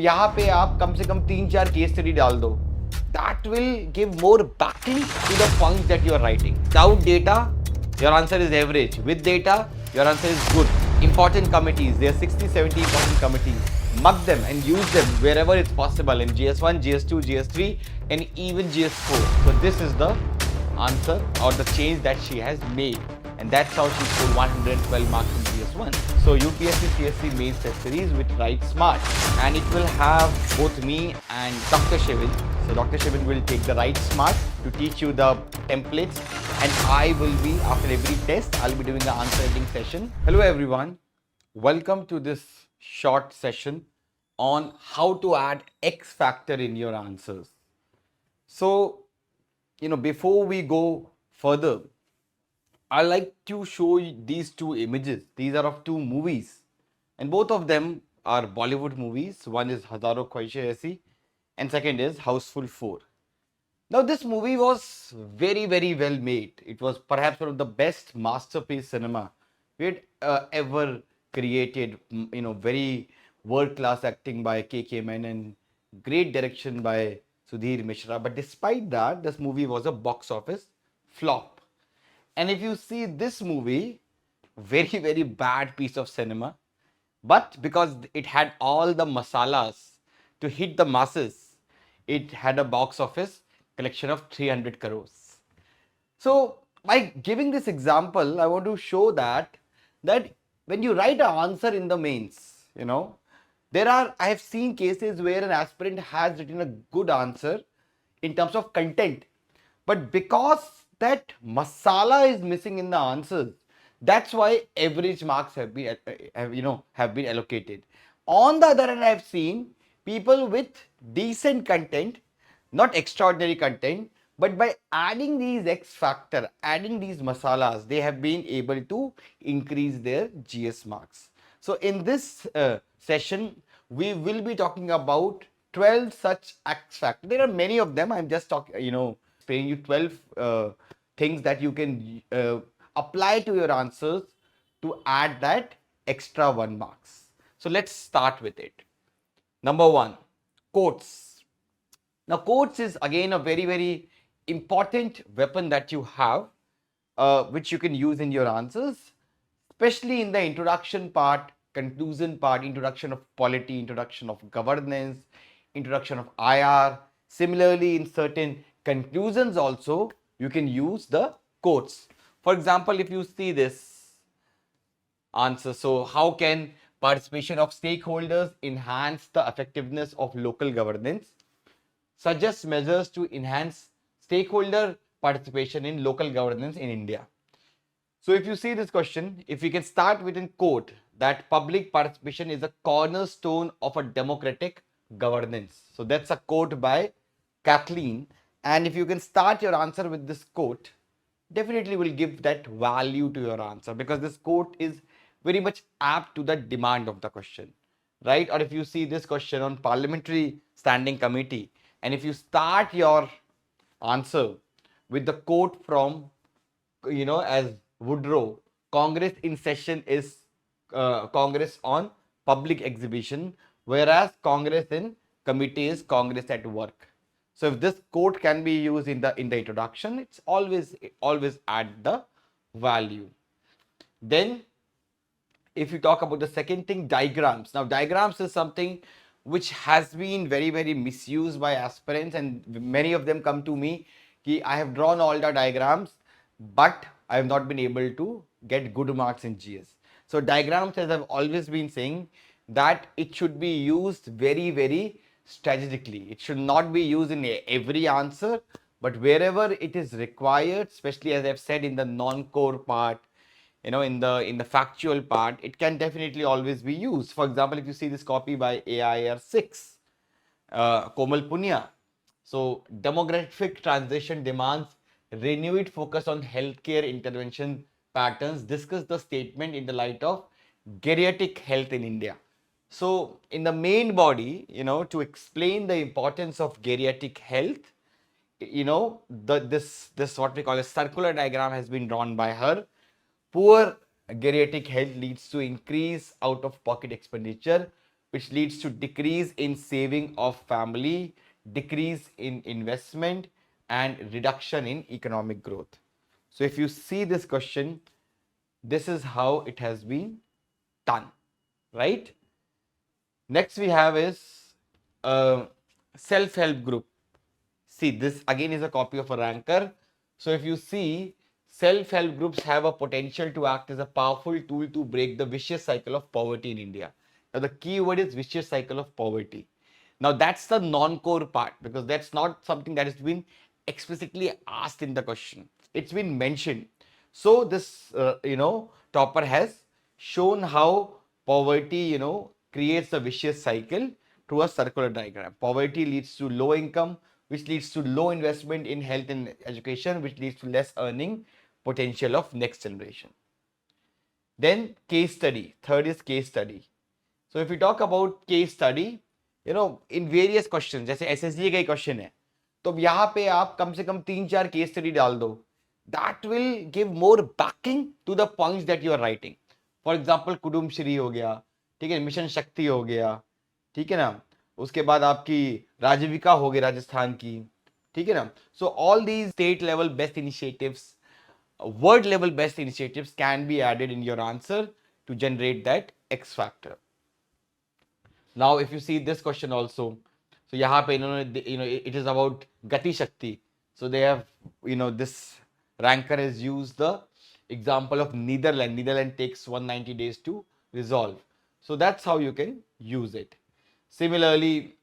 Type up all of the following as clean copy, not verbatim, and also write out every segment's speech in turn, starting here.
अब यहाँ पे आप कम से कम 3-4 केस स्टडी डाल दो. That will give more backing to the points that you are writing. Without data, your answer is average. With data, your answer is good. Important committees, there are 60-70 important committees. Mug them and use them wherever it's possible in GS1, GS2, GS3 and even GS4. So this is the answer or the change that she has made, and that's how she scored 112 marks in GS1. So UPSC CSE mains test series with Write Smart, and it will have both me and Dr. Shivin. So Dr. Shivin will take the Write Smart to teach you the templates, and I will be, after every test, I'll be doing the answer editing session. Hello everyone, welcome to this short session on how to add X factor in your answers. So, before we go further, I like to show you these two images. These are of two movies, and both of them are Bollywood movies. One is Hazaro Khwaishein Aisi, and second is Houseful 4. Now, this movie was very, very well made. It was perhaps one of the best masterpiece cinema we had ever created. Very world-class acting by K.K. Menon, great direction by Sudhir Mishra. But despite that, this movie was a box office flop. And if you see this movie, very, very bad piece of cinema. But because it had all the masalas to hit the masses, it had a box office collection of 300 crores. So by giving this example, I want to show that when you write an answer in the mains, I have seen cases where an aspirant has written a good answer in terms of content, but because that masala is missing in the answers, that's why average marks have been allocated. On the other hand, I have seen people with decent content, not extraordinary content, but by adding these X factor, adding these masalas, they have been able to increase their GS marks. So in this session, we will be talking about 12 such X factor. There are many of them. I'm just talking, explaining you 12 things that you can apply to your answers to add that extra 1 marks. So let's start with it. Number 1, quotes. Now, quotes is again a very, very important weapon that you have, which you can use in your answers, especially in the introduction part, conclusion part, introduction of polity, introduction of governance, introduction of IR. Similarly, in certain conclusions also, you can use the quotes. For example, if you see this answer, so how can participation of stakeholders enhance the effectiveness of local governance? Suggest measures to enhance stakeholder participation in local governance in India. So if you see this question, if we can start with a quote that public participation is a cornerstone of a democratic governance. So that's a quote by Kathleen. And if you can start your answer with this quote, definitely will give that value to your answer, because this quote is very much apt to the demand of the question, right? Or if you see this question on parliamentary standing committee, and if you start your answer with the quote from, as Woodrow, Congress in session is Congress on public exhibition, whereas Congress in committee is Congress at work. So if this quote can be used in the introduction, it's always add the value. Then if you talk about the second thing, diagrams. Now diagrams is something which has been very, very misused by aspirants, and many of them come to me ki I have drawn all the diagrams, but I have not been able to get good marks in GS. So diagrams, as I've always been saying, that it should be used very, very strategically. It should not be used in every answer, but wherever it is required, especially as I've said in the non-core part, in the factual part, it can definitely always be used. For example, if you see this copy by AIR 6, Komal Punya. So demographic transition demands renewed focus on healthcare intervention patterns. Discuss the statement in the light of geriatric health in India. So in the main body, to explain the importance of geriatric health, this what we call a circular diagram has been drawn by her. Poor geriatric health leads to increase out of pocket expenditure, which leads to decrease in saving of family, decrease in investment, and reduction in economic growth. So if you see this question, this is how it has been done, right? Next we have is self-help group. See, this again is a copy of a ranker. So if you see, self-help groups have a potential to act as a powerful tool to break the vicious cycle of poverty in India. Now the key word is vicious cycle of poverty. Now that's the non-core part, because that's not something that has been explicitly asked in the question. It's been mentioned. So this, topper has shown how poverty, creates a vicious cycle through a circular diagram. Poverty leads to low income, which leads to low investment in health and education, which leads to less earning potential of next generation. Then case study. Third is case study. So if we talk about case study, in various questions, जैसे SSG का ही question है, तो अब यहाँ पे आप कम से कम 3-4 case study डाल दो. That will give more backing to the points that you are writing. For example, कुडुम Shri हो गया, ठीक है, मिशन शक्ति हो गया, ठीक है ना, उसके बाद आपकी राजीविका हो गई राजस्थान की, ठीक है ना. So all these state level best initiatives, word level best initiatives can be added in your answer to generate that X factor. Now if you see this question also, so यहाँ पे it is about gati shakti. So they have, this ranker has used the example of Netherlands. Netherlands takes 190 days to resolve. So that's how you can use it. Similarly,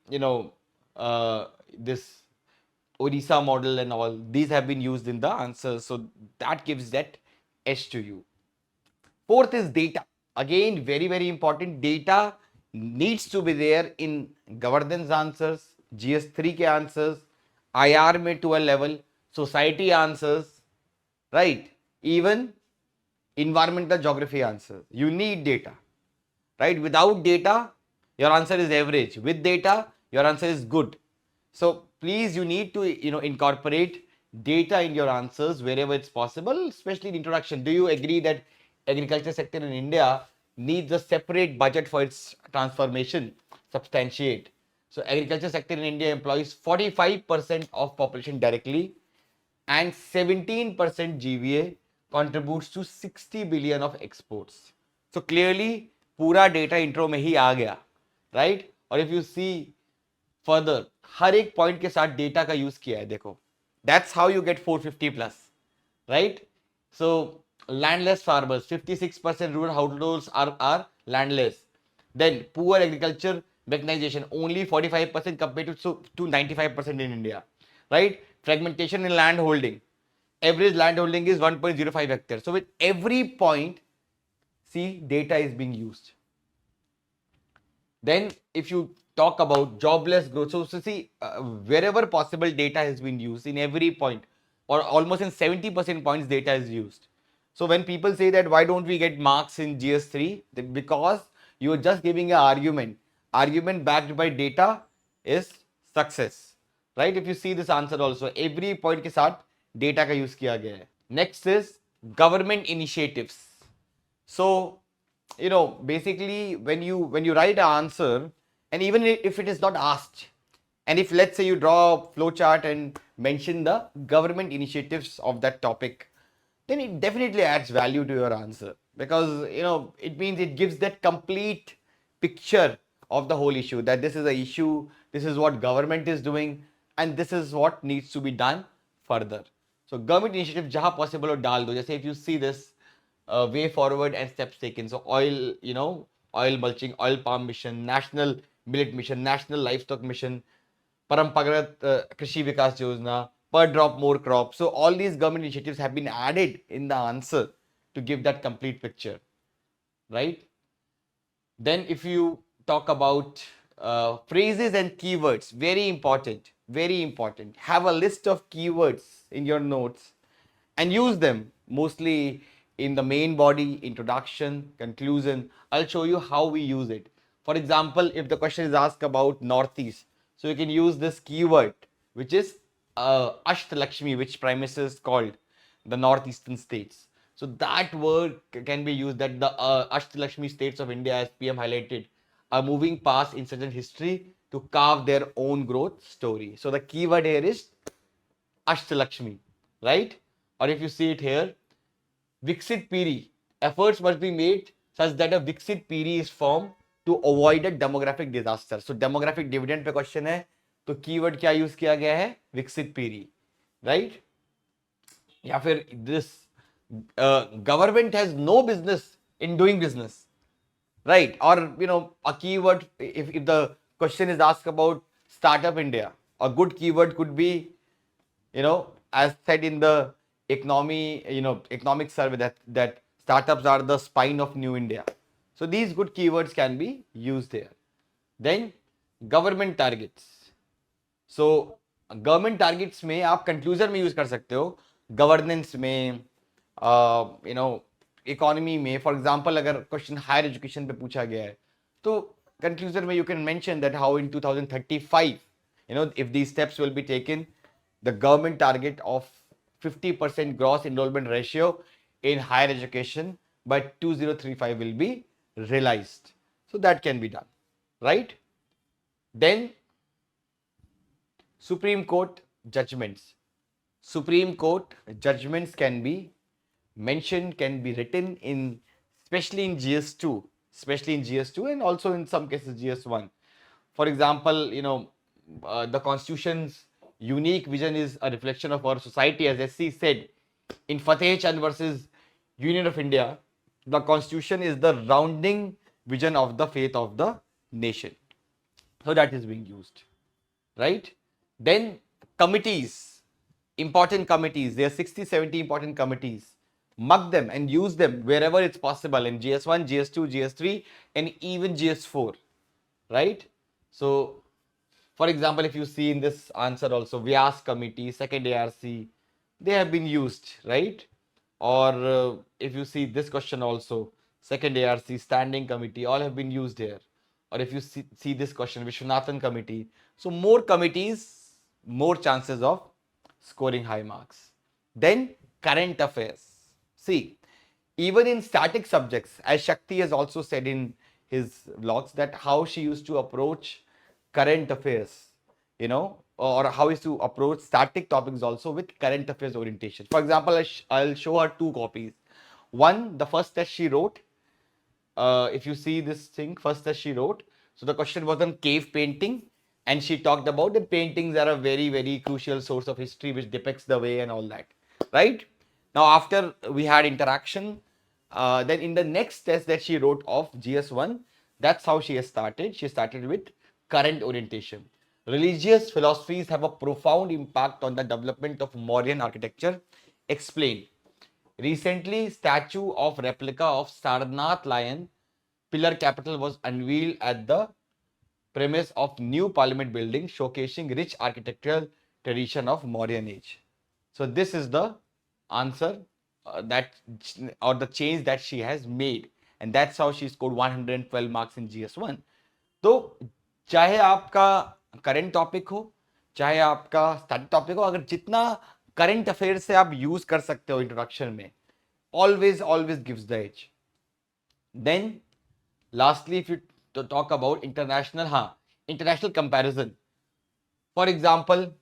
this Odisha model and all, these have been used in the answers. So that gives that edge to you. Fourth is data. Again, very, very important. Data needs to be there in governance answers, GS3 के answers, IR में to a level, society answers, right? Even environmental geography answers. You need data, right? Without data, your answer is average. With data, your answer is good. So please, you need to, incorporate data in your answers wherever it's possible, especially in introduction. Do you agree that agriculture sector in India needs a separate budget for its transformation? Substantiate. So agriculture sector in India employs 45% of population directly, and 17% GVA contributes to 60 billion of exports. So clearly, पूरा data intro में ही आ गया, right? और if you see further, हर एक point के साथ data का use किया है, देखो. That's how you get 450 plus, right? So landless farmers, 56% rural households are landless. Then poor agriculture mechanization, only 45% compared to 95% in India, right? Fragmentation in land holding, average land holding is 1.05 hectares. So with every point, see, data is being used. Then if you talk about jobless growth, so see, wherever possible, data has been used in every point, or almost in 70% points data is used. So when people say that why don't we get marks in GS3, because you are just giving an argument backed by data is success, right? If you see this answer also, every point के साथ data का use किया गया है. Next is government initiatives. So basically when you write an answer, and even if it is not asked, and if let's say you draw a flow chart and mention the government initiatives of that topic, then it definitely adds value to your answer, because it means it gives that complete picture of the whole issue, that this is the issue, this is what government is doing, and this is what needs to be done further. So government initiative जहाँ possible हो डाल दो. जैसे if you see this way forward and steps taken, so oil, oil mulching, oil palm mission, national millet mission, national livestock mission, परंपरागत कृषि विकास योजना, per drop more crop. So all these government initiatives have been added in the answer to give that complete picture, right? Then if you talk about phrases and keywords, very important, very important. Have a list of keywords in your notes and use them mostly in the main body, introduction, conclusion. I'll show you how we use it. For example, if the question is asked about Northeast, so you can use this keyword, which is Ashtalakshmi, which Prime Minister is called the Northeastern states. So that word can be used, that the Ashtalakshmi states of India, as PM highlighted, are moving past insurgent history to carve their own growth story. So the keyword here is Ashtalakshmi, right? Or if you see it here, Viksit Piri. Efforts must be made such that a Viksit Piri is formed to avoid a demographic disaster. So demographic dividend पे question है, तो keyword क्या use किया गया है? विकसित पीढ़ी, right? या फिर this government has no business in doing business, right? Or a keyword, if the question is asked about startup India, a good keyword could be, as said in the economic survey, that startups are the spine of new India. So these good keywords can be used there. Then government targets. So government targets में आप conclusion में use कर सकते हो, governance में, economy में. For example अगर question higher education पे पूछा गया है तो कंक्लूजन में you can mention that how in 2035 if these steps will be taken, the government target of 50% gross enrollment ratio in higher education by 2035 will be realized. So that can be done, right? Then Supreme Court judgments. Supreme Court judgments can be mentioned, can be written in, especially in GS2, and also in some cases GS1. For example, the Constitution's unique vision is a reflection of our society. As SC said in Fateh Chand versus Union of India, the Constitution is the rounding vision of the faith of the nation. So that is being used, right? Then committees, important committees. There are 60, 70 important committees. Mark them and use them wherever it's possible in GS1, GS2, GS3, and even GS4, right? So, for example, if you see in this answer also, Vyas committee, second ARC, they have been used, right? Or if you see this question also, second ARC, standing committee, all have been used here. Or if you see this question, Vishwanathan committee. So more committees, more chances of scoring high marks. Then current affairs. See, even in static subjects, as Shakti has also said in his vlogs, that how she used to approach current affairs, or how is to approach static topics also with current affairs orientation. For example, I'll show her two copies. One, the first test she wrote. If you see this thing, first test she wrote. So the question was on cave painting, and she talked about that paintings are a very, very crucial source of history which depicts the way and all that, right? Now, after we had interaction, then in the next test that she wrote of GS1, that's how she has started. She started with current orientation. Religious philosophies have a profound impact on the development of Mauryan architecture. Explain. Recently, statue of replica of Sarnath lion pillar capital was unveiled at the premise of new parliament building, showcasing rich architectural tradition of Mauryan age. So this is the answer or the change that she has made, and that's how she scored 112 marks in GS1. तो चाहे आपका current topic हो, चाहे आपका static topic हो, अगर जितना current affair से आप यूज कर सकते हो इंट्रोडक्शन में, always gives the edge. Then lastly, if you talk about international comparison. For example,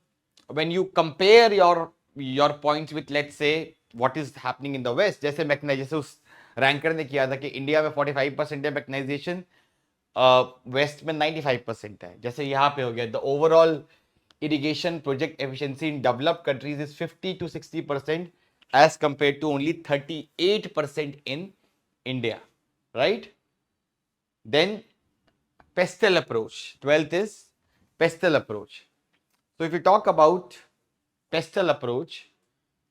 when you compare your points with, let's say, what is happening in the West, जैसे मैकनाइजेशन उस ranker ने किया था कि इंडिया में 45% है मैकनाइजेशन, waste में 95% है. जैसे यहाँ पे हो गया, the overall irrigation project efficiency in developed countries is 50 to 60% as compared to only 38% in India, right? Then pestle approach. 12th is pestle approach. So if we talk about pestle approach,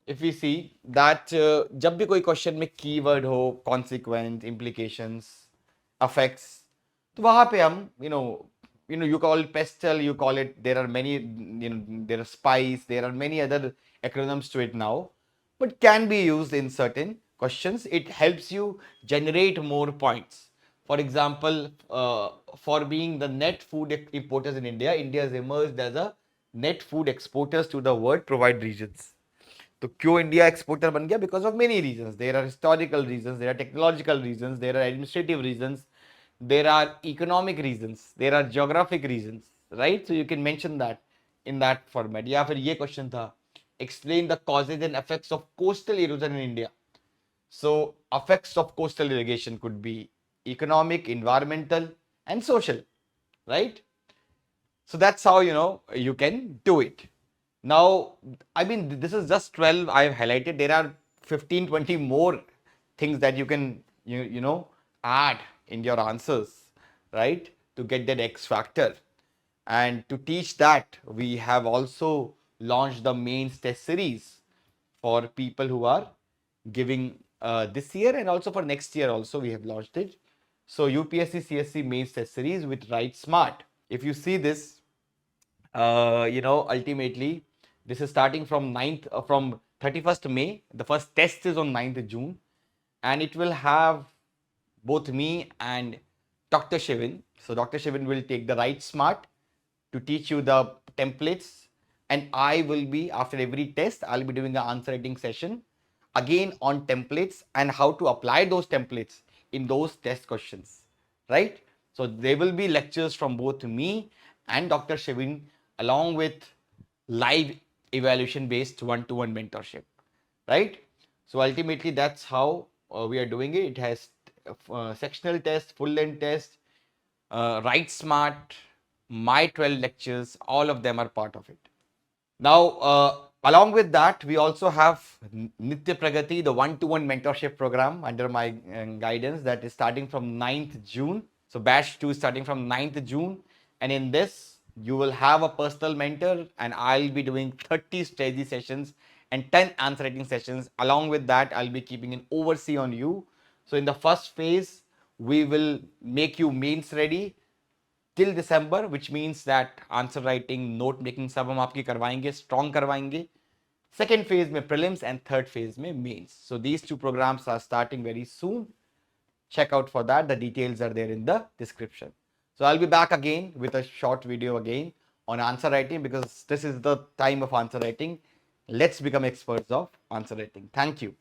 if we see that जब भी कोई question में keyword हो, consequence, implications, effects, तो वहां पे हम you call it pestle, you call it, there are many, there are spice, there are many other acronyms to it now, but can be used in certain questions. It helps you generate more points. For example, for being the net food importers in India, India has emerged as a net food exporters to the world provide regions. तो क्यों India exporter बन गया? Because of many reasons. There are historical reasons, there are technological reasons, there are administrative reasons, there are economic reasons, there are geographic reasons, right? So you can mention that in that format. या फिर ये question था, explain the causes and effects of coastal erosion in India. So effects of coastal irrigation could be economic, environmental, and social, right? So that's how you can do it. Now, I mean, this is just 12 I've highlighted. There are 15, 20 more things that you can add in your answers, right? To get that X factor. And to teach that, we have also launched the mains test series for people who are giving this year, and also for next year also we have launched it. So UPSC CSE mains test series with Write Smart. If you see this, ultimately this is starting from 31st May. The first test is on 9th June, and it will have both me and Dr. Shivin. So Dr. Shivin will take the Write Smart to teach you the templates, and I will be, after every test, I'll be doing an answer writing session again on templates and how to apply those templates in those test questions, right? So there will be lectures from both me and Dr. Shivin, along with live evaluation based one-to-one mentorship, right? So ultimately that's how we are doing it. It has sectional test, full length test, Write Smart, my 12 lectures, all of them are part of it. Now, along with that, we also have Nitya Pragati, the one-to-one mentorship program under my guidance, that is starting from 9th June. So batch 2 is starting from 9th June. And in this, you will have a personal mentor, and I'll be doing 30 strategy sessions and 10 answer writing sessions. Along with that, I'll be keeping an oversee on you. So in the first phase, we will make you mains ready till December, which means that answer writing, note making सब हम आपकी करवाएंगे, strong करवाएंगे. Second phase में prelims and third phase में mains. So these two programs are starting very soon. Check out for that. The details are there in the description. So I'll be back again with a short video again on answer writing, because this is the time of answer writing. Let's become experts of answer writing. Thank you.